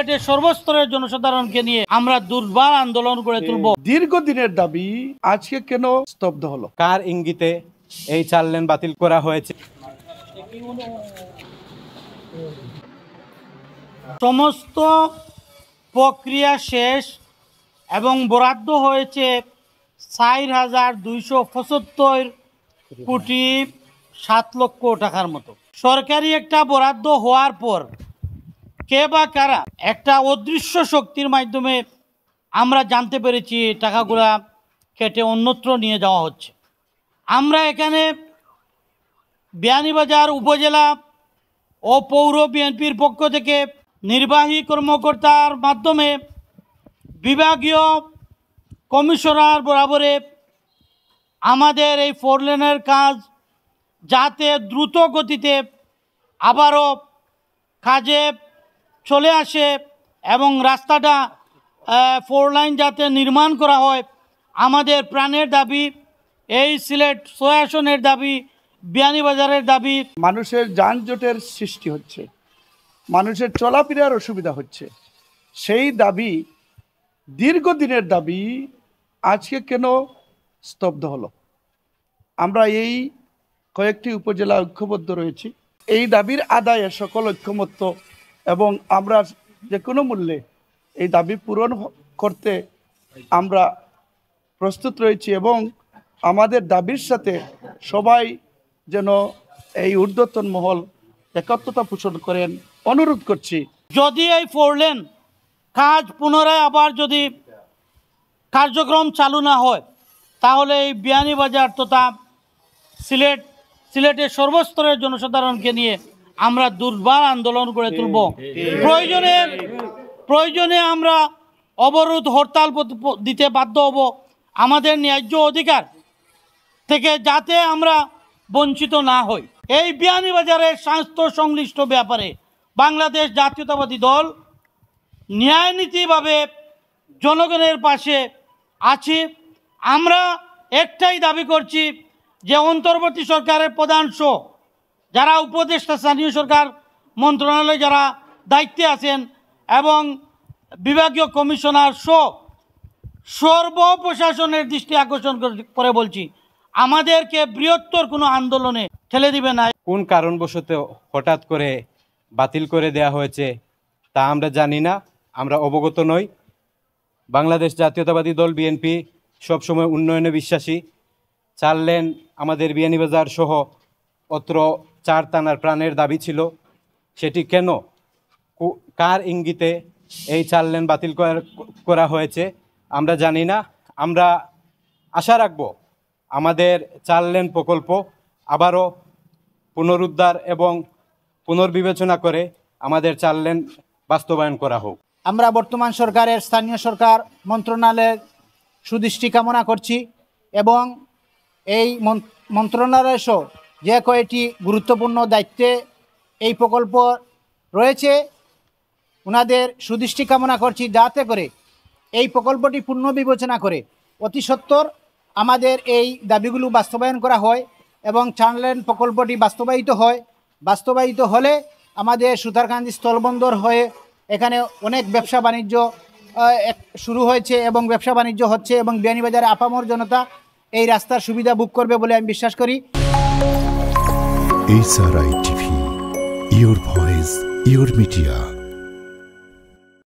সিলেটের সর্বস্তরের জনসাধারণকে নিয়ে আমরা দুর্বার আন্দোলন গড়ে তুলব। দীর্ঘদিনের দাবি আজকে কেন স্তব্ধ হলো? কার ইঙ্গিতে এই 4 লেন বাতিল করা হয়েছে? সমস্ত প্রক্রিয়া শেষ এবং বরাদ্দ হয়েছে 4,275 কোটি 7 লক্ষ টাকার মতো। সরকারি একটা বরাদ্দ হওয়ার পর কে বা কারা একটা অদৃশ্য শক্তির মাধ্যমে আমরা জানতে পেরেছি টাকাগুলা কেটে অন্যত্র নিয়ে যাওয়া হচ্ছে। আমরা এখানে বিয়ানীবাজার উপজেলা ও পৌর বিএনপির পক্ষ থেকে নির্বাহী কর্মকর্তার মাধ্যমে বিভাগীয় কমিশনার বরাবরে আমাদের এই 4 লেনের কাজ যাতে দ্রুত গতিতে আবারও কাজে চলে আসে এবং রাস্তাটা 4 লাইন যাতে নির্মাণ করা হয়, আমাদের প্রাণের দাবি, এই সিলেট 6 আসনের দাবি, বিয়ানীবাজারের দাবি। মানুষের যানজটের সৃষ্টি হচ্ছে, মানুষের চলাফেরার অসুবিধা হচ্ছে, সেই দাবি দীর্ঘদিনের দাবি আজকে কেন স্তব্ধ হলো? আমরা এই কয়েকটি উপজেলা ঐক্যবদ্ধ রয়েছি এই দাবির আদায়ে, সকল ঐক্যমত্য, এবং আমরা যে কোনো মূল্যে এই দাবি পূরণ করতে আমরা প্রস্তুত রয়েছি এবং আমাদের দাবির সাথে সবাই যেন এই ঊর্ধ্বতন মহল একত্রতা পোষণ করেন অনুরোধ করছি। যদি এই 4 লেন কাজ পুনরায় আবার যদি কার্যক্রম চালু না হয়, তাহলে এই বিয়ানীবাজার তথা সিলেটের সর্বস্তরের জনসাধারণকে নিয়ে আমরা দুর্বার আন্দোলন গড়ে তুলব। প্রয়োজনে আমরা অবরোধ হরতাল দিতে বাধ্য হব, আমাদের ন্যায্য অধিকার থেকে যাতে আমরা বঞ্চিত না হই। এই বিয়ানীবাজারের স্বাস্থ্য সংশ্লিষ্ট ব্যাপারে বাংলাদেশ জাতীয়তাবাদী দল ন্যায়নীতিভাবে জনগণের পাশে আছি। আমরা একটাই দাবি করছি যে অন্তর্বর্তী সরকারের প্রধান যারা উপদেষ্টা, স্থানীয় সরকার মন্ত্রণালয়ে যারা দায়িত্বে আছেন এবং বিভাগীয় কমিশনার সর্ব প্রশাসনের দৃষ্টি আকর্ষণ করে বলছি, আমাদেরকে বৃহত্তর কোনো আন্দোলনে ঠেলে দিবে না। কোন কারণবশত হঠাৎ করে বাতিল করে দেয়া হয়েছে তা আমরা জানি না, আমরা অবগত নই। বাংলাদেশ জাতীয়তাবাদী দল বিএনপি সবসময় উন্নয়নে বিশ্বাসী। 4 লেন আমাদের বিয়ানীবাজার সহ অত্র 4 থানার প্রাণের দাবি ছিল। সেটি কেন, কার ইঙ্গিতে এই 4 লেন বাতিল করা হয়েছে আমরা জানি না। আমরা আশা রাখব আমাদের 4 লেন প্রকল্প আবারও পুনরুদ্ধার এবং পুনর্বিবেচনা করে আমাদের 4 লেন বাস্তবায়ন করা হোক। আমরা বর্তমান সরকারের স্থানীয় সরকার মন্ত্রণালয়ের সুদৃষ্টি কামনা করছি এবং এই মন্ত্রণালয় সহ যে কয়েকটি গুরুত্বপূর্ণ দায়িত্বে এই প্রকল্প রয়েছে ওনাদের সুদৃষ্টি কামনা করছি, যাতে করে এই প্রকল্পটি পুনর্বিবেচনা করে অতি সত্বর আমাদের এই দাবিগুলো বাস্তবায়ন করা হয় এবং 4 লেন প্রকল্পটি বাস্তবায়িত হলে আমাদের সুতারকান্দি স্থলবন্দর হয়ে এখানে অনেক ব্যবসা বাণিজ্য শুরু হয়েছে এবং ব্যবসা বাণিজ্য হচ্ছে এবং বিয়ানীবাজারে আপামর জনতা এই রাস্তার সুবিধা ভোগ করবে বলে আমি বিশ্বাস করি। SRI TV, your voice, your media.